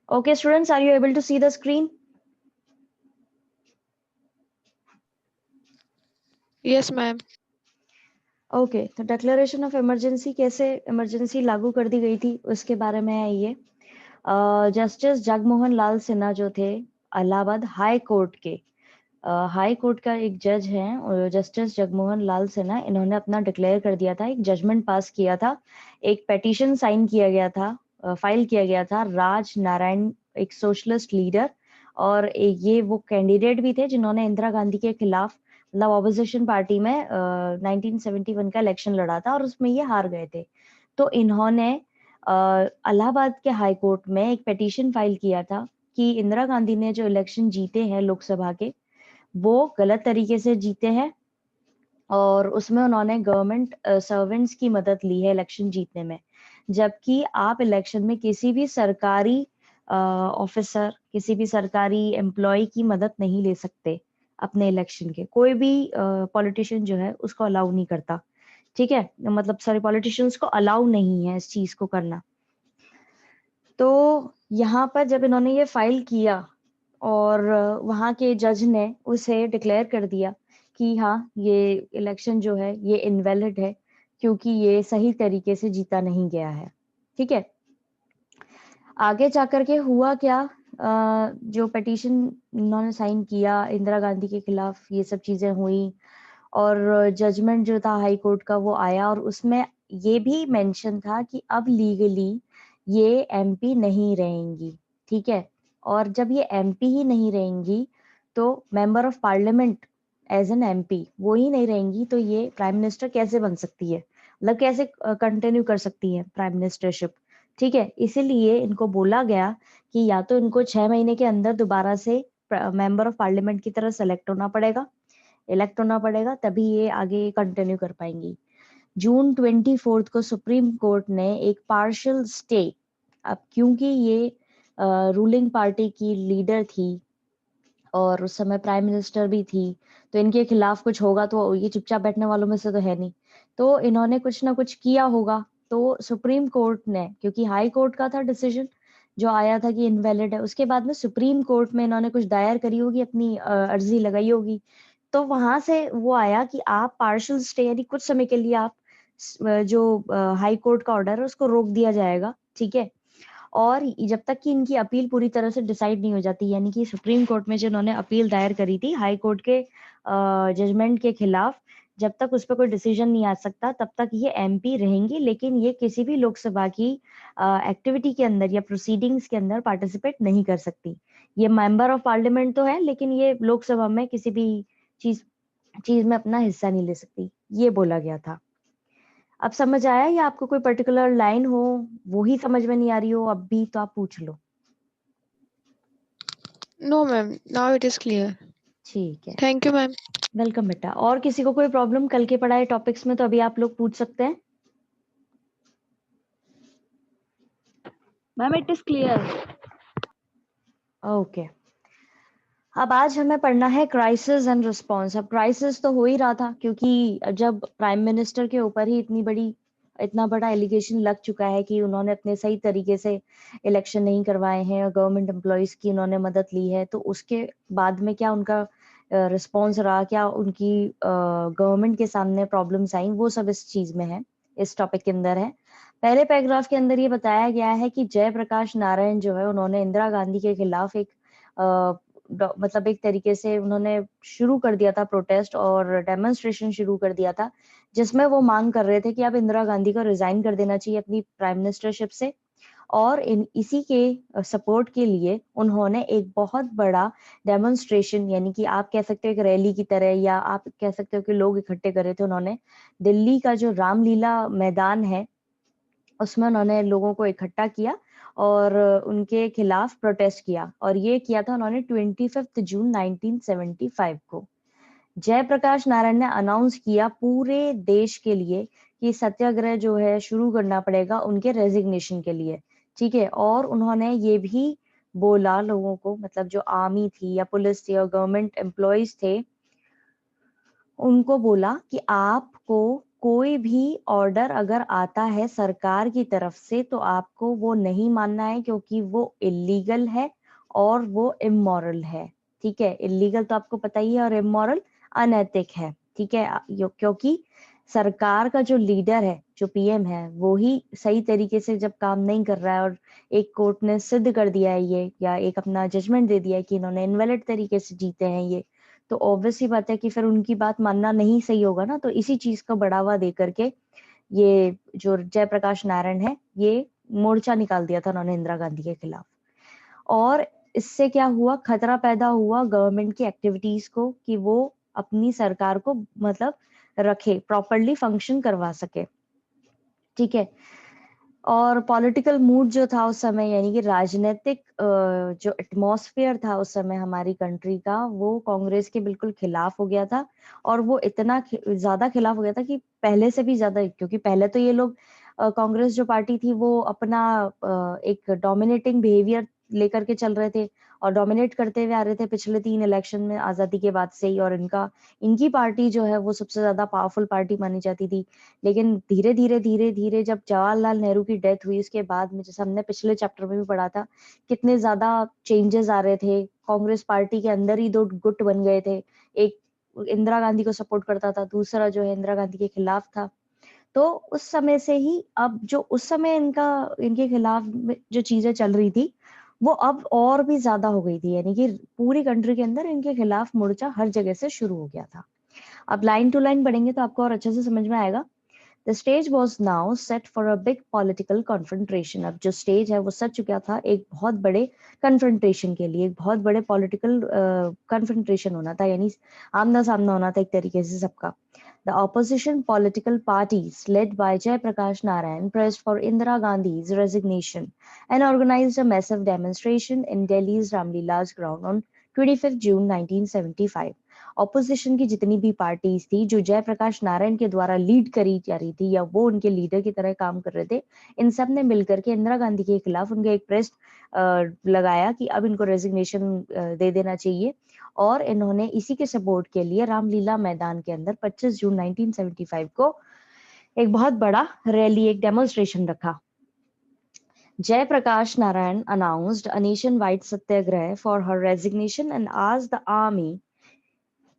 Okay, students, are you able to see the screen? Yes, ma'am. Okay, तो declaration of emergency कैसे emergency लागू कर दी गई थी उसके बारे में है ये। जस्टिस जगमोहन लाल सिन्हा जो थे इलाहाबाद हाई कोर्ट के हाई कोर्ट का एक जज हैं जस्टिस जगमोहन लाल सिन्हा, इन्होंने अपना डिक्लेयर कर दिया था, एक जजमेंट पास किया था, एक पेटिशन साइन किया गया था, फाइल किया गया था राज नारायण, एक सोशलिस्ट लीडर, और ये वो कैंडिडेट भी थे जिन्होंने इंदिरा गांधी के खिलाफ मतलब ऑपोजिशन पार्टी में 1971 का इलेक्शन लड़ा था और उसमें ये हार गए थे। तो इन्होंने इलाहाबाद के हाई कोर्ट में एक पेटिशन फाइल किया था कि इंदिरा गांधी ने जो इलेक्शन जीते हैं लोकसभा के, वो गलत तरीके से जीते हैं और उसमें उन्होंने गवर्नमेंट सर्वेंट्स की मदद ली है इलेक्शन जीतने में, जबकि आप इलेक्शन में किसी भी सरकारी ऑफिसर, किसी भी सरकारी एम्प्लॉय की मदद नहीं ले सकते अपने इलेक्शन के। कोई भी पॉलिटिशियन जो है उसको अलाउ नहीं करता, ठीक है, मतलब सारे पॉलिटिशियंस को अलाउ नहीं है इस चीज को करना। तो यहाँ पर जब इन्होंने ये फाइल किया और वहाँ के जज ने उसे डिक्लेयर कर दिया कि हाँ, ये इलेक्शन जो है ये इनवैलिड है क्योंकि ये सही तरीके से जीता नहीं गया है, ठीक है। आगे जाकर के हुआ क्या, जो पिटीशन इन्होंने साइन किया इंदिरा गांधी के खिलाफ, ये सब चीजें हुई और जजमेंट जो था हाई कोर्ट का वो आया और उसमें ये भी मेंशन था कि अब लीगली ये एमपी नहीं रहेंगी, ठीक है। और जब ये एमपी ही नहीं रहेंगी तो member of parliament as an MP वो ही नहीं रहेंगी, तो ये प्राइम मिनिस्टर कैसे बन सकती है, मतलब कैसे कंटिन्यू कर सकती है प्राइम मिनिस्टरशिप, ठीक है। इसीलिए इनको बोला गया कि या तो इनको 6 महीने के अंदर दोबारा से मेंबर ऑफ पार्लियामेंट की तरह सेलेक्ट होना पड़ेगा, इलेक्ट होना पड़ेगा, तभी ये आगे कंटिन्यू कर पाएंगी। जून 24 को सुप्रीम कोर्ट ने एक पार्शियल स्टे, अब क्योंकि ये रूलिंग पार्टी की लीडर थी और उस समय प्राइम मिनिस्टर भी थी, तो इनके खिलाफ कुछ होगा तो ये चुपचाप बैठने वालों में से तो है नहीं, तो इन्होंने कुछ ना कुछ किया होगा। तो सुप्रीम कोर्ट ने, क्योंकि हाई कोर्ट का था डिसीजन जो आया था कि इनवैलिड है, उसके बाद में सुप्रीम कोर्ट में इन्होंने कुछ दायर करी होगी, अपनी अर्जी लगाई होगी, तो वहां से वो आया कि आप पार्शियल स्टे यानी कुछ समय के लिए आप जो हाई कोर्ट का ऑर्डर है उसको रोक दिया जाएगा, ठीक है। और जब तक कि इनकी अपील पूरी तरह से डिसाइड नहीं हो जाती, यानी कि सुप्रीम कोर्ट में जिन्होंने अपील दायर करी थी हाई कोर्ट के जजमेंट के खिलाफ, जब तक उस पर कोई डिसीजन नहीं आ सकता तब तक ये एमपी रहेंगी, लेकिन ये किसी भी लोकसभा की एक्टिविटी के अंदर या प्रोसीडिंग्स के अंदर पार्टिसिपेट नहीं कर सकती। ये मेंबर ऑफ पार्लियामेंट तो है लेकिन ये लोकसभा में किसी भी चीज चीज में अपना हिस्सा नहीं ले सकती, ये बोला गया था। अब समझ आया या आपको कोई पर्टिकुलर लाइन हो वो ही समझ में नहीं आ रही हो अब भी, तो आप पूछ लो। No, ma'am. Now it is clear. ठीक है, Thank you, ma'am. वेलकम बेटा। और किसी को कोई प्रॉब्लम कल के पढ़ाए टॉपिक्स में तो अभी आप लोग पूछ सकते हैं। Ma'am it is clear. Okay, अब आज हमें पढ़ना है क्राइसिस एंड रिस्पॉन्स। अब क्राइसिस तो हो ही रहा था क्योंकि जब प्राइम मिनिस्टर के ऊपर ही इतना बड़ा एलिगेशन लग चुका है कि उन्होंने अपने सही तरीके से इलेक्शन नहीं करवाए हैं और गवर्नमेंट एम्प्लॉयज की उन्होंने मदद ली है, तो उसके बाद में क्या उनका रिस्पॉन्स रहा, क्या उनकी गवर्नमेंट के सामने प्रॉब्लम्स आई, वो सब इस चीज में है, इस टॉपिक के अंदर है। पहले पैराग्राफ के अंदर ये बताया गया है कि जयप्रकाश नारायण जो है उन्होंने इंदिरा गांधी के खिलाफ एक मतलब एक तरीके से उन्होंने शुरू कर दिया था प्रोटेस्ट और डेमोन्स्ट्रेशन शुरू कर दिया था, जिसमें वो मांग कर रहे थे कि अब इंदिरा गांधी को रिजाइन कर देना चाहिए अपनी प्राइम मिनिस्टरशिप से। और इसी के सपोर्ट के लिए उन्होंने एक बहुत बड़ा डेमोन्स्ट्रेशन, यानी कि आप कह सकते हो एक रैली की तरह, या आप कह सकते हो कि लोग इकट्ठे करे थे उन्होंने, दिल्ली का जो रामलीला मैदान है उसमें उन्होंने लोगों को इकट्ठा किया और उनके खिलाफ प्रोटेस्ट किया, और ये किया था उन्होंने 25 जून 1975 को। जयप्रकाश नारायण ने अनाउंस किया पूरे देश के लिए कि सत्याग्रह जो है शुरू करना पड़ेगा उनके रेजिग्नेशन के लिए, ठीक है। और उन्होंने ये भी बोला लोगों को, मतलब जो आर्मी थी या पुलिस थी और गवर्नमेंट एम्प्लॉयज थे, उनको बोला कि आपको कोई भी ऑर्डर अगर आता है सरकार की तरफ से तो आपको वो नहीं मानना है, क्योंकि वो इलीगल है और वो इमोरल है। ठीक है, इलीगल तो आपको पता ही है और इमोरल अनैतिक है। ठीक है, क्योंकि सरकार का जो लीडर है, जो पीएम है, वो ही सही तरीके से जब काम नहीं कर रहा है और एक कोर्ट ने सिद्ध कर दिया है ये, या एक अपना जजमेंट दे दिया है कि इन्होंने इनवैलिड तरीके से जीते हैं ये, तो ऑब्वियस सी बात है कि फिर उनकी बात मानना नहीं सही होगा ना। तो इसी चीज का बढ़ावा दे करके ये जो जयप्रकाश नारायण है, ये मोर्चा निकाल दिया था उन्होंने इंदिरा गांधी के खिलाफ। और इससे क्या हुआ, खतरा पैदा हुआ गवर्नमेंट की एक्टिविटीज को, कि वो अपनी सरकार को मतलब रखे, प्रॉपरली फंक्शन करवा सके। ठीक है, और पॉलिटिकल मूड जो था उस समय, यानी कि राजनीतिक जो एटमॉस्फेयर था उस समय हमारी कंट्री का, वो कांग्रेस के बिल्कुल खिलाफ हो गया था। और वो इतना ज्यादा खिलाफ हो गया था कि पहले से भी ज्यादा, क्योंकि पहले तो ये लोग कांग्रेस जो पार्टी थी वो अपना एक डोमिनेटिंग बिहेवियर लेकर के चल रहे थे और डोमिनेट करते हुए आ रहे थे पिछले 3 इलेक्शन में आजादी के बाद से ही। और इनकी पार्टी जो है वो सबसे ज्यादा पावरफुल पार्टी मानी जाती थी। लेकिन धीरे धीरे जब जवाहरलाल नेहरू की डेथ हुई, उसके बाद में, जैसे हमने पिछले चैप्टर में भी पढ़ा था, कितने ज्यादा चेंजेस आ रहे थे। कांग्रेस पार्टी के अंदर ही 2 गुट बन गए थे, एक इंदिरा गांधी को सपोर्ट करता था, दूसरा जो है इंदिरा गांधी के खिलाफ था। तो उस समय से ही, अब जो उस समय इनके खिलाफ जो चीजें चल रही थी, वो अब और भी ज्यादा हो गई थी। यानी कि पूरी कंट्री के अंदर इनके खिलाफ मोर्चा हर जगह से शुरू हो गया था। अब लाइन टू लाइन पढ़ेंगे तो आपको और अच्छे से समझ में आएगा। The stage was now set for a big political confrontation. अब जो स्टेज है वो सज चुका था एक बहुत बड़े confrontation के लिए, एक बहुत बड़े political confrontation होना था, यानी आमना सामना होना था एक तरीके से सबका। The opposition political parties led by Jayaprakash Narayan pressed for Indira Gandhi's resignation and organized a massive demonstration in Delhi's Ramlila's ground on 25th June 1975. Opposition की जितनी भी पार्टीज थी जो जयप्रकाश नारायण के द्वारा लीड करी जा रही थी, या वो उनके लीडर की तरह काम कर रहे थे, इन सब ने मिलकर के इंदिरा गांधी के खिलाफ उनका एक प्रेस लगाया कि अब इनको रेजिग्नेशन दे देना चाहिए। और इन्होंने इसी के सपोर्ट के लिए रामलीला मैदान के अंदर 25 जून 1975 को एक बहुत बड़ा रैली, एक डेमोन्स्ट्रेशन रखा। Jayaprakash Narayan announced a nationwide satyagraha for her resignation and asked the army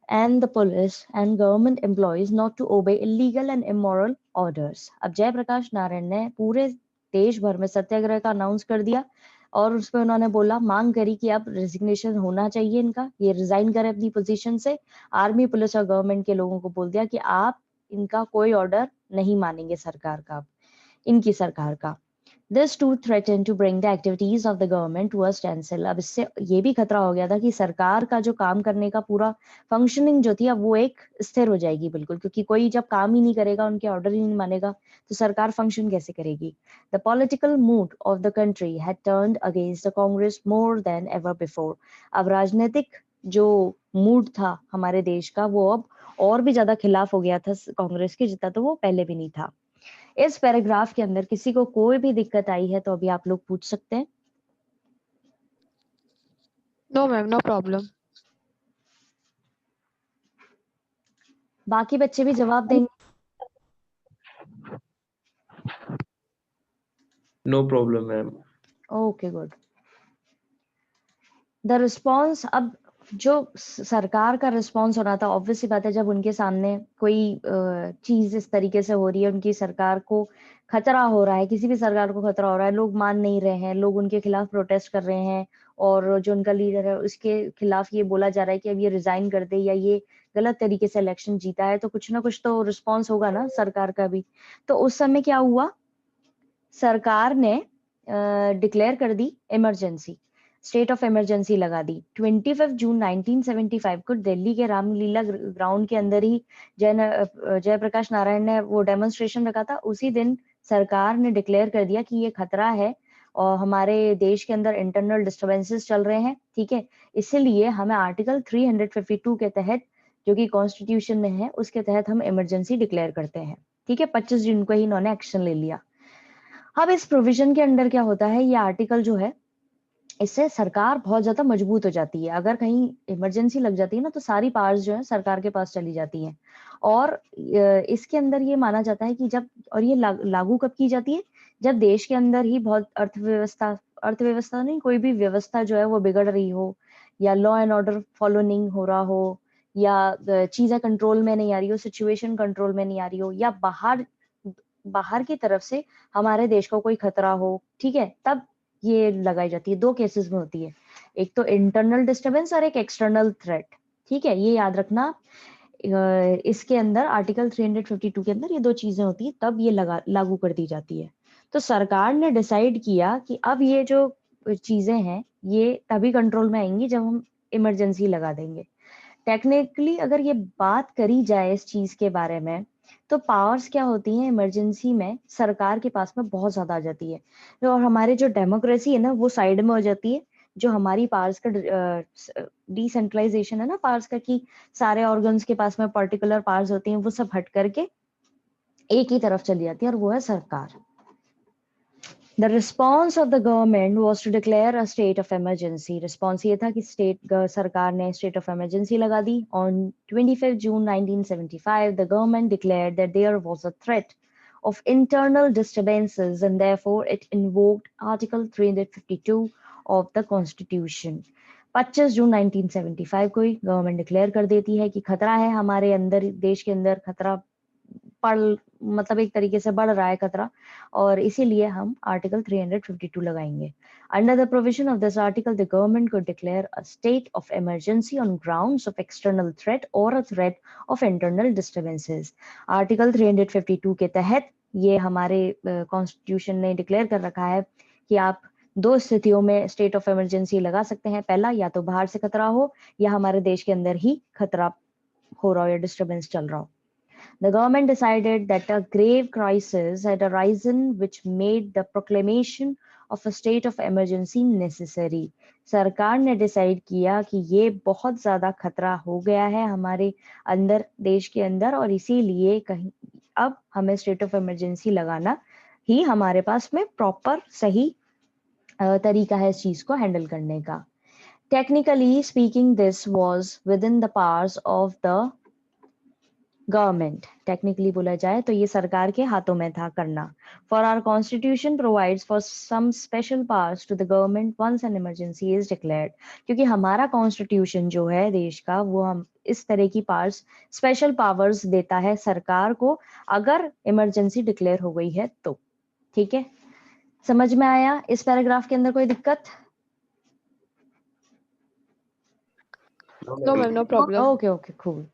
and the police and government employees not to obey illegal and immoral orders. अब जयप्रकाश नारायण ने पूरे देश भर में सत्याग्रह का अनाउंस कर दिया और उसमें उन्होंने बोला, मांग करी कि अब रेजिग्नेशन होना चाहिए इनका, ये रिजाइन करें अपनी पोजीशन से। आर्मी, पुलिस और गवर्नमेंट के लोगों को बोल दिया कि आप इनका कोई ऑर्डर नहीं मानेंगे सरकार का, इनकी सरकार का। This too threatened to bring the activities of the government to a standstill. अब इससे ये भी खतरा हो गया था कि सरकार का जो काम करने का पूरा फंक्शनिंग जो थी, अब वो एक स्थिर हो जाएगी बिल्कुल, क्योंकि कोई जब काम ही नहीं करेगा, उनके ऑर्डर ही नहीं मानेगा, तो सरकार फंक्शन कैसे करेगी। The political mood of the country had turned against the Congress more than ever before. अब राजनीतिक जो मूड था हमारे देश का, वो अब और भी ज्यादा खिलाफ हो गया था कांग्रेस के, जितना तो वो पहले भी नहीं था। इस पैराग्राफ के अंदर किसी को कोई भी दिक्कत आई है तो अभी आप लोग पूछ सकते हैं। No, ma'am, no problem. बाकी बच्चे भी जवाब देंगे। No problem, ma'am. Okay, good. The response, अब जो सरकार का रिस्पॉन्स होना था, ऑब्वियस सी बात है, जब उनके सामने कोई चीज इस तरीके से हो रही है, उनकी सरकार को खतरा हो रहा है, किसी भी सरकार को खतरा हो रहा है, लोग मान नहीं रहे हैं, लोग उनके खिलाफ प्रोटेस्ट कर रहे हैं, और जो उनका लीडर है उसके खिलाफ ये बोला जा रहा है कि अब ये रिजाइन कर दे, या ये गलत तरीके से इलेक्शन जीता है, तो कुछ ना कुछ तो रिस्पॉन्स होगा ना सरकार का भी। तो उस समय क्या हुआ, सरकार ने डिक्लेयर कर दी इमरजेंसी, स्टेट ऑफ इमरजेंसी लगा दी। 25 जून 1975 को दिल्ली के रामलीला ग्राउंड के अंदर ही जयप्रकाश नारायण ने वो डेमोन्स्ट्रेशन रखा था। उसी दिन सरकार ने डिक्लेयर कर दिया कि ये खतरा है और हमारे देश के अंदर इंटरनल डिस्टर्बेंसेस चल रहे हैं। ठीक है, इसीलिए हमें आर्टिकल 352 के तहत, जो कि कॉन्स्टिट्यूशन में है, उसके तहत हम इमरजेंसी डिक्लेयर करते हैं। ठीक है, 25 जून को ही इन्होंने एक्शन ले लिया। अब इस प्रोविजन के अंडर क्या होता है, ये आर्टिकल जो है इससे सरकार बहुत ज्यादा मजबूत हो जाती है। अगर कहीं इमरजेंसी लग जाती है ना, तो सारी पावर्स जो है सरकार के पास चली जाती हैं। और इसके अंदर ये माना जाता है कि जब, और ये लागू कब की जाती है, जब देश के अंदर ही बहुत अर्थव्यवस्था नहीं, कोई भी व्यवस्था जो है वो बिगड़ रही हो, या लॉ एंड ऑर्डर फॉलो नहीं हो रहा हो, या चीजें कंट्रोल में नहीं आ रही हो, सिचुएशन कंट्रोल में नहीं आ रही हो, या बाहर बाहर की तरफ से हमारे देश को कोई खतरा हो, ठीक है, तब ये लगाई जाती है। 2 केसेस में होती है, एक तो इंटरनल डिस्टरबेंस और एक एक्सटर्नल थ्रेट। ठीक है, ये याद रखना। इसके अंदर आर्टिकल 352 के अंदर ये 2 चीजें होती है, तब ये लागू कर दी जाती है। तो सरकार ने डिसाइड किया कि अब ये जो चीजें हैं ये तभी कंट्रोल में आएंगी जब हम इमरजेंसी लगा देंगे। टेक्निकली अगर ये बात करी जाए इस चीज के बारे में, तो पावर्स क्या होती हैं इमरजेंसी में, सरकार के पास में बहुत ज्यादा आ जाती है। और हमारे जो डेमोक्रेसी है ना, वो साइड में हो जाती है। जो हमारी पावर्स का डिसेंट्रलाइजेशन है ना पावर्स का, कि सारे ऑर्गन्स के पास में पर्टिकुलर पावर्स होती हैं, वो सब हट करके एक ही तरफ चली जाती है, और वो है सरकार। The response of the government was to declare a state of emergency. Response ये था कि सरकार ने state of emergency लगा दी। On 25 June 1975, the government declared that there was a threat of internal disturbances, and therefore it invoked Article 352 of the Constitution. 25 जून 1975 को ही government declare कर देती है कि खतरा है हमारे अंदर, देश के अंदर खतरा पड़, मतलब एक तरीके से बढ़ रहा है खतरा, और इसीलिए हम आर्टिकल 352 लगाएंगे। Under the provision of this article, the government could declare a state of emergency on grounds of external threat or a threat of internal disturbances. Article 352 के तहत ये हमारे कॉन्स्टिट्यूशन ने डिक्लेयर कर रखा है कि आप 2 स्थितियों में स्टेट ऑफ इमरजेंसी लगा सकते हैं। पहला, या तो बाहर से खतरा हो, या हमारे देश के अंदर ही खतरा हो रहा हो या डिस्टर्बेंस चल रहा हो। The government decided that a grave crisis had arisen which made the proclamation of a state of emergency necessary. सरकार ने डिसाइड किया कि ये बहुत ज्यादा खतरा हो गया है हमारे अंदर, देश के अंदर, और इसीलिए कहीं अब हमें स्टेट ऑफ इमरजेंसी लगाना ही हमारे पास में प्रॉपर सही तरीका है इस चीज को हैंडल करने का। Technically speaking this was with in the powers of the government. Technically बोला जाए तो ये सरकार के हाथों में था करना। For our constitution provides for some special powers to the government once an emergency is declared. क्योंकि हमारा कॉन्स्टिट्यूशन जो है देश का, वो हम इस तरह की पावर्स, स्पेशल पावर्स देता है सरकार को अगर इमरजेंसी डिक्लेयर हो गई है तो। ठीक है, समझ में आया इस पैराग्राफ के अंदर कोई दिक्कत? No, ma'am, no problem. Okay okay cool.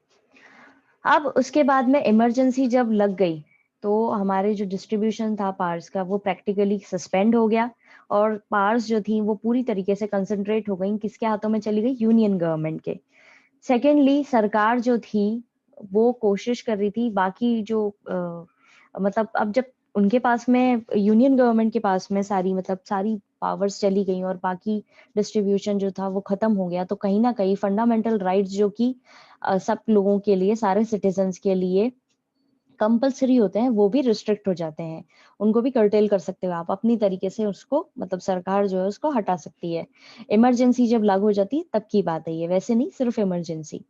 अब उसके बाद में इमरजेंसी जब लग गई, तो हमारे जो डिस्ट्रीब्यूशन था पावर्स का, वो प्रैक्टिकली सस्पेंड हो गया, और पावर्स जो थी वो पूरी तरीके से कंसंट्रेट हो गई, किसके हाथों में चली गई? यूनियन गवर्नमेंट के। सेकेंडली, सरकार जो थी वो कोशिश कर रही थी बाकी जो मतलब अब जब उनके पास में, यूनियन गवर्नमेंट के पास में सारी, मतलब सारी पावर्स चली गई और बाकी डिस्ट्रीब्यूशन जो था वो खत्म हो गया, तो कहीं ना कहीं फंडामेंटल राइट्स जो कि सब लोगों के लिए, सारे सिटीजन्स के लिए कंपलसरी होते हैं, वो भी रिस्ट्रिक्ट हो जाते हैं। उनको भी कर्टेल कर सकते हो आप अपनी तरीके से, उसको मतलब सरकार जो है उसको हटा सकती है। इमरजेंसी जब लागू हो जाती है तब की बात है ये, वैसे नहीं सिर्फ इमरजेंसी।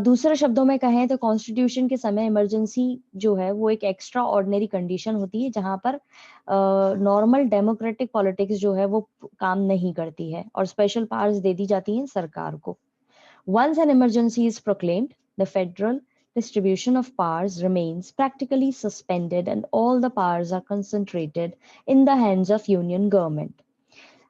दूसरे शब्दों में कहें तो कॉन्स्टिट्यूशन के समय इमरजेंसी जो है वो एक एक्स्ट्रा ऑर्डिनरी कंडीशन होती है, जहां पर नॉर्मल डेमोक्रेटिक पॉलिटिक्स जो है वो काम नहीं करती है, और स्पेशल पावर्स दे दी जाती हैं सरकार को। Once an emergency is proclaimed, the federal distribution of powers remains practically suspended and all the powers are concentrated in the hands of union government.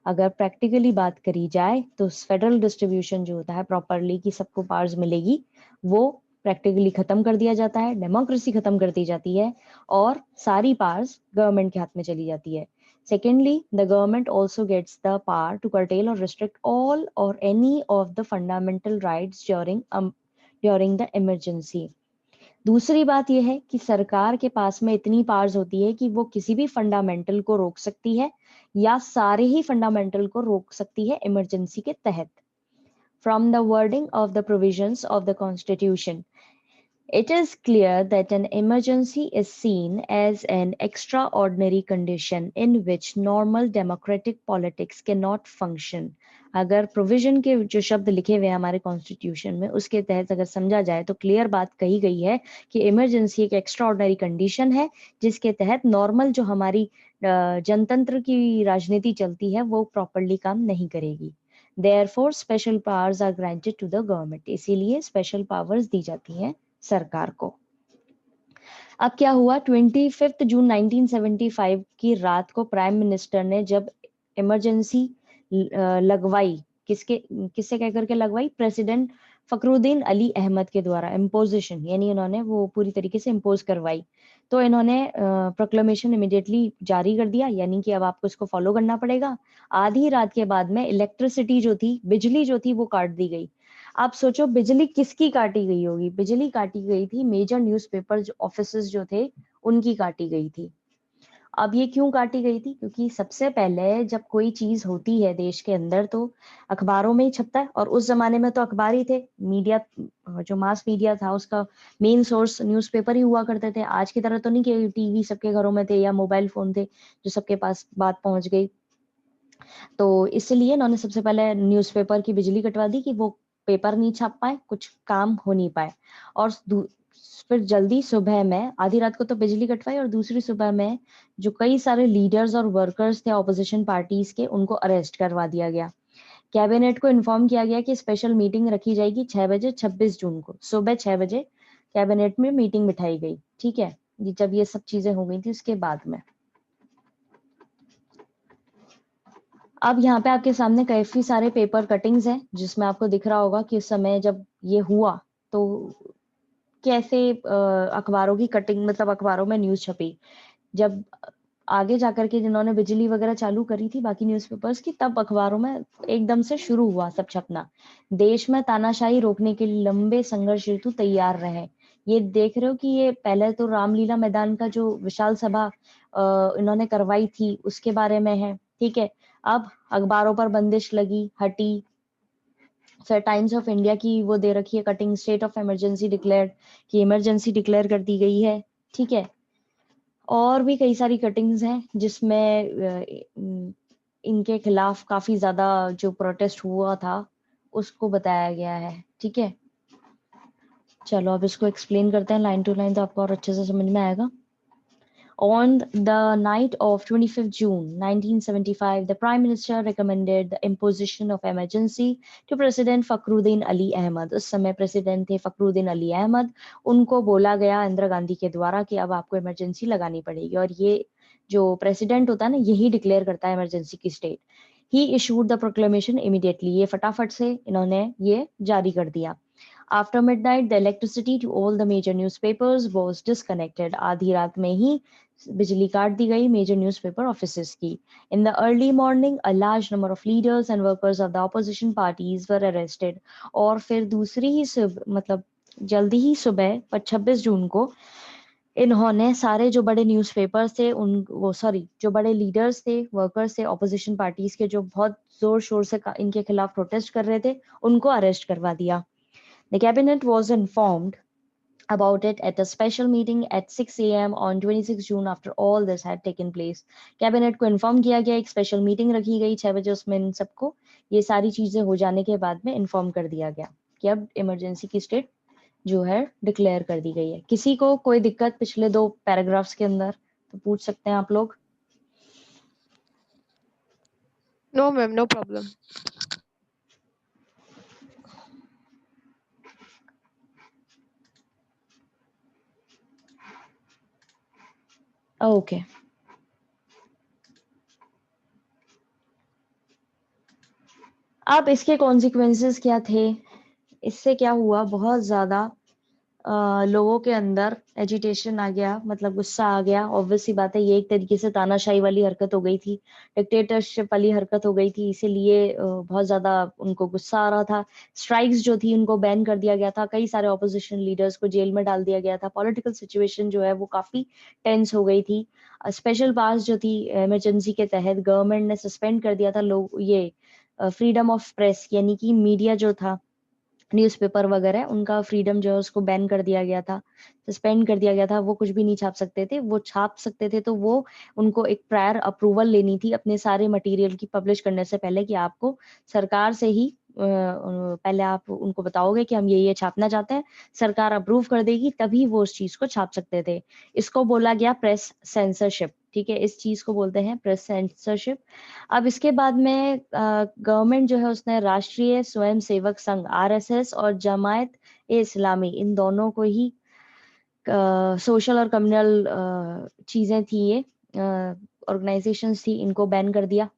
अगर प्रैक्टिकली बात करी जाए तो फेडरल डिस्ट्रीब्यूशन जो होता है प्रॉपरली कि सबको पावर्स मिलेगी, वो प्रैक्टिकली खत्म कर दिया जाता है, डेमोक्रेसी खत्म कर दी जाती है, और सारी पावर्स गवर्नमेंट के हाथ में चली जाती है। Secondly, the government also gets the power to curtail or restrict all or any of the fundamental rights during the emergency. दूसरी बात यह है कि सरकार के पास में इतनी पावर्स होती है कि वो किसी भी फंडामेंटल को रोक सकती है, या सारे ही फंडामेंटल को रोक सकती है इमरजेंसी के तहत। From the wording of the provisions of the constitution, It is clear that an emergency is seen as an extraordinary condition in which normal democratic politics cannot function. अगर प्रोविजन के जो शब्द लिखे हुए हैं हमारे कॉन्स्टिट्यूशन में उसके तहत अगर समझा जाए तो क्लियर बात कही गई है कि इमरजेंसी एक एक्स्ट्राऑर्डिनरी कंडीशन है जिसके तहत नॉर्मल जो हमारी जनतंत्र की राजनीति चलती है वो प्रॉपरली काम नहीं करेगी. Therefore, special powers are granted to the government. इसीलिए स्पेशल पावर्स दी जाती हैं सरकार को. अब क्या हुआ 25 जून 1975 की रात को प्राइम मिनिस्टर ने जब इमरजेंसी लगवाई, किससे कह करके लगवाई, प्रेसिडेंट फखरुद्दीन अली अहमद के द्वारा इम्पोजिशन, यानी इन्होंने वो पूरी तरीके से इम्पोज करवाई. तो इन्होंने प्रोक्लेमेशन इमीडिएटली जारी कर दिया, यानी कि अब आपको इसको फॉलो करना पड़ेगा. आधी रात के बाद में इलेक्ट्रिसिटी जो थी, बिजली जो थी वो काट दी गई. आप सोचो बिजली किसकी काटी गई होगी? बिजली काटी गई थी मेजर न्यूज़पेपर ऑफिसेस जो थे उनकी काटी गई थी. अब ये क्यों काटी गई थी? क्योंकि सबसे पहले जब कोई चीज होती है देश के अंदर तो अखबारों में ही छपता है, और उस जमाने में तो अखबार ही थे. मीडिया, जो मास मीडिया था उसका मेन सोर्स न्यूज़पेपर ही हुआ करते थे. आज की तरह तो नहीं कि टीवी सबके घरों में थे या मोबाइल फोन थे जो सबके पास बात पहुंच गई. तो इसलिए इन्होंने सबसे पहले न्यूज़पेपर की बिजली कटवा दी कि वो पेपर नहीं छाप पाए, कुछ काम हो नहीं पाए. और फिर जल्दी सुबह में, आधी रात को तो बिजली कटवाई और दूसरी सुबह में जो कई सारे लीडर्स और वर्कर्स थे ऑपोजिशन पार्टीज के, उनको अरेस्ट करवा दिया गया. कैबिनेट को इन्फॉर्म किया गया कि स्पेशल मीटिंग रखी जाएगी 6 बजे 26 जून को सुबह 6 बजे कैबिनेट में मीटिंग बिठाई गई. ठीक है, जब ये सब चीजें हो गई थी उसके बाद में. अब यहाँ पे आपके सामने काफी सारे पेपर कटिंग्स हैं जिसमें आपको दिख रहा होगा कि उस समय जब ये हुआ तो कैसे अखबारों की कटिंग, मतलब अखबारों में न्यूज छपी. जब आगे जाकर के जिन्होंने बिजली वगैरह चालू करी थी बाकी न्यूज़पेपर्स की, तब अखबारों में एकदम से शुरू हुआ सब छपना. देश में तानाशाही रोकने के लिए लंबे संघर्ष हेतु तैयार रहे. ये देख रहे हो कि ये पहले तो रामलीला मैदान का जो विशाल सभा इन्होंने करवाई थी उसके बारे में है. ठीक है, अब अखबारों पर बंदिश लगी, हटी. फिर टाइम्स ऑफ इंडिया की वो दे रखी है cutting, state of emergency declared, कि इमरजेंसी डिक्लेयर कर दी गई है. ठीक है, और भी कई सारी कटिंग्स हैं जिसमें इनके खिलाफ काफी ज्यादा जो प्रोटेस्ट हुआ था उसको बताया गया है. ठीक है, चलो अब इसको एक्सप्लेन करते हैं लाइन टू लाइन तो आपको और अच्छे से समझ में आएगा. On the night of 25th June 1975, the Prime Minister recommended the imposition of emergency to President Fakhruddin Ali Ahmad. उस समय प्रेसिडेंट थे फखरुद्दीन अली अहमद. उनको बोला गया इंदिरा गांधी के द्वारा कि अब आपको इमरजेंसी लगानी पड़ेगी, और ये जो प्रेसिडेंट होता है ना यही डिक्लेयर करता है इमरजेंसी की state. He issued the proclamation immediately, ये फटाफट से इन्होंने ये जारी कर दिया. After midnight, the electricity to all the major newspapers was disconnected. आधी रात में ही बिजली काट दी गई मेजर न्यूज़पेपर ऑफिसेस की. In the early morning, a large number of leaders and workers of the opposition parties were arrested. और फिर दूसरी ही सुबह, मतलब जल्दी ही सुबह पर 26 जून को इन्होंने सारे जो बड़े न्यूज़पेपर्स थे उन वो सॉरी जो बड़े लीडर्स थे, वर्कर्स थे ऑपोजिशन पार्टीज के, जो बहुत जोर शोर से इनके खिलाफ प्रोटेस्ट कर रहे थे, उनको अरेस्ट करवा दिया. The cabinet was informed about it at a special meeting at 6 a.m. on 26 June after all this had taken place. Cabinet को इन्फॉर्म किया गया, एक स्पेशल मीटिंग रखी गई 6 बजे, उसमें इन सबको ये सारी चीजें हो जाने के बाद में इन्फॉर्म कर दिया गया कि अब इमरजेंसी की स्टेट जो है डिक्लेयर कर दी गई है. किसी को कोई दिक्कत पिछले 2 पैराग्राफ्स के अंदर तो पूछ सकते हैं आप लोग. No, ma'am, no problem. Okay, अब इसके कॉन्सिक्वेंसेस क्या थे? इससे क्या हुआ, बहुत ज्यादा लोगों के अंदर एजिटेशन आ गया, मतलब गुस्सा आ गया. ऑब्वियस सी बात है, ये एक तरीके से तानाशाही वाली हरकत हो गई थी, डिक्टेटरशिप वाली हरकत हो गई थी, इसीलिए बहुत ज्यादा उनको गुस्सा आ रहा था. स्ट्राइक्स जो थी उनको बैन कर दिया गया था, कई सारे ऑपोजिशन लीडर्स को जेल में डाल दिया गया था. पॉलिटिकल सिचुएशन जो है वो काफी टेंस हो गई थी. स्पेशल पास जो थी इमरजेंसी के तहत गवर्नमेंट ने सस्पेंड कर दिया था लोग ये फ्रीडम ऑफ प्रेस, यानी कि मीडिया जो था न्यूज़पेपर वगैरह उनका फ्रीडम जो है उसको बैन कर दिया गया था, सस्पेंड कर दिया गया था। वो कुछ भी नहीं छाप सकते थे। वो छाप सकते थे तो वो उनको एक प्रायर अप्रूवल लेनी थी अपने सारे मटेरियल की पब्लिश करने से पहले कि आपको सरकार से ही पहले आप उनको बताओगे कि हम ये छापना चाहते हैं, सरकार अप्रूव कर देगी तभी वो उस चीज़ को छाप सकते थे। इसको बोला गया प्रेस सेंसरशिप, ठीक है? इस चीज़ को बोलते हैं प्रेस सेंसरशिप। अब इसके बाद में गवर्नमेंट जो है उसने राष्ट्रीय स्वयंसेवक संघ आरएसएस और जमायत ए इस्लामी इन दोनों को ही सोशल और कम्युनल चीजें थी, ये ऑर्गेनाइजेशंस थी, इनको बैन कर दिया।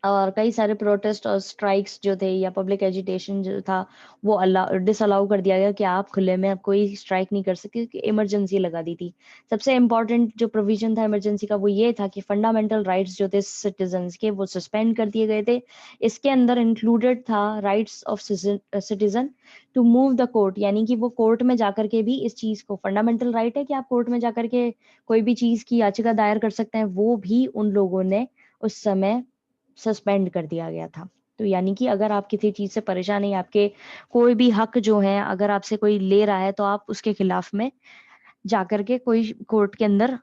और कई सारे प्रोटेस्ट और स्ट्राइक्स जो थे या पब्लिक एजिटेशन जो था वो डिसअलाउ कर दिया गया कि आप खुले में कोई स्ट्राइक नहीं कर सकते, क्योंकि इमरजेंसी लगा दी थी। सबसे इम्पोर्टेंट जो प्रोविजन था इमरजेंसी का वो ये था कि फंडामेंटल राइट्स जो थे सिटीजन्स के वो सस्पेंड कर दिए गए थे। इसके अंदर इंक्लूडेड था rights of citizen to move the court, यानी कि वो कोर्ट में जाकर के भी इस चीज को, फंडामेंटल राइट है कि आप कोर्ट में जाकर के कोई भी चीज की याचिका दायर कर सकते हैं, वो भी उन लोगों ने उस समय सस्पेंड कर दिया गया था। तो यानी कि अगर आप किसी चीज से परेशान है, आपके कोई भी हक जो है अगर आपसे कोई ले रहा है तो आप उसके खिलाफ में जाकर के कोई कोर्ट के अंदर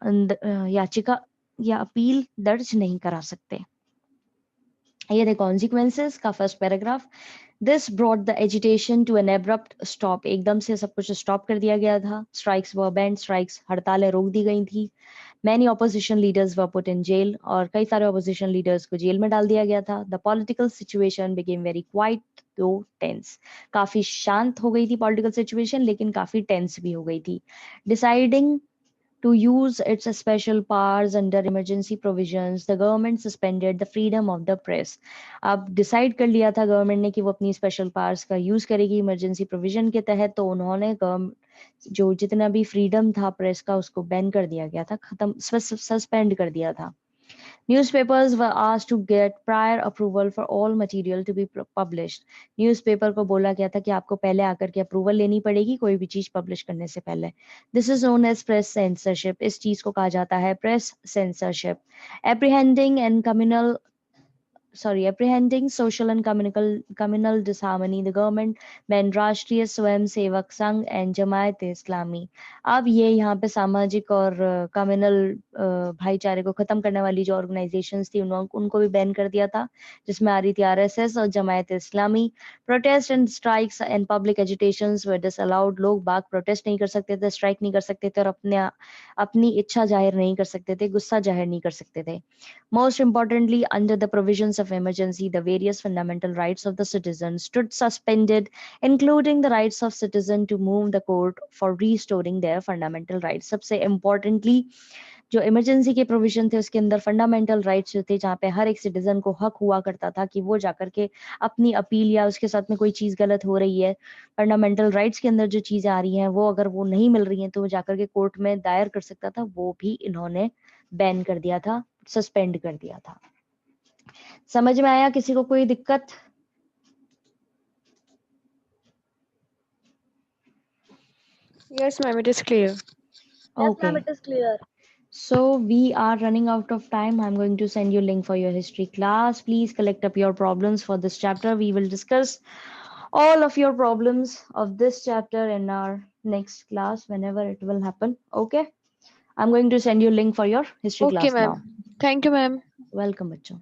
याचिका या अपील दर्ज नहीं करा सकते। ये थे कॉन्सिक्वेंसेस का first paragraph. This brought the agitation to an abrupt stop, एकदम से सब कुछ स्टॉप कर दिया गया था। स्ट्राइक्स वर बैंड, स्ट्राइक्स हड़तालें रोक दी गई थी। Many opposition leaders were put in jail, और कई सारे ऑपोजिशन लीडर्स को जेल में डाल दिया गया था। The political situation became very quite दो टेंस, काफी शांत हो गई थी पॉलिटिकल सिचुएशन, लेकिन काफी टेंस भी हो गई थी। Deciding to use its special powers under emergency provisions, the government suspended the freedom of the press. अब डिसाइड कर लिया था गवर्नमेंट ने कि वो अपनी स्पेशल पावर्स का यूज करेगी इमरजेंसी प्रोविजन के तहत, तो उन्होंने जो जितना भी फ्रीडम था प्रेस का उसको बैन कर दिया गया था, खत्म, सस्पेंड कर दिया था। Newspapers were asked to get prior approval for all material to be published. Newspaper को बोला गया था कि आपको पहले आकर के अप्रूवल लेनी पड़ेगी कोई भी चीज पब्लिश करने से पहले। This is known as press censorship. इस चीज को कहा जाता है press censorship. Apprehending social and communal disharmony, the government banned राष्ट्रीय स्वयं सेवक संघ एंड जमायत इस्लामी। अब ये यहाँ पे सामाजिक और कम्युनल भाईचारे को खत्म करने वाली जो ऑर्गेनाइजेशंस थी उनको भी बैन कर दिया था, जिसमें आ रही थी आरएसएस और Jamaat Islami. Protest and strikes and public agitations were disallowed, लोग बाग प्रोटेस्ट नहीं कर सकते थे, स्ट्राइक नहीं कर सकते थे, और अपनी इच्छा जाहिर नहीं कर सकते थे, गुस्सा जाहिर नहीं कर सकते थे। Most importantly, under the provisions of emergency, the various fundamental rights of the citizen stood suspended, including the rights of citizen to move the court for restoring their fundamental rights. सबसे importantly, जो emergency के provision थे उसके अंदर fundamental rights जो थे, जहाँ पे हर एक सिटीजन को हक हुआ करता था कि वो जाकर के अपनी अपील या उसके साथ में कोई चीज गलत हो रही है, फंडामेंटल राइट्स के अंदर जो चीजें आ रही हैं वो अगर वो नहीं मिल रही हैं तो वो जाकर के कोर्ट में दायर कर सकता था, वो भी इन्होंने बैन कर दिया था, सस्पेंड कर दिया था। समझ में आया किसी को कोई दिक्कत? Yes, ma'am, it is clear. Yes, Okay. ma'am, it is clear. So we are running out of time. I'm going to send you link for your history class. Please collect up your problems for this chapter. We will discuss all of your problems of this chapter in our next class whenever it will happen. Okay. I'm going to send you link for your history Okay, class now. ma'am. Thank you, ma'am. Welcome, bachcho.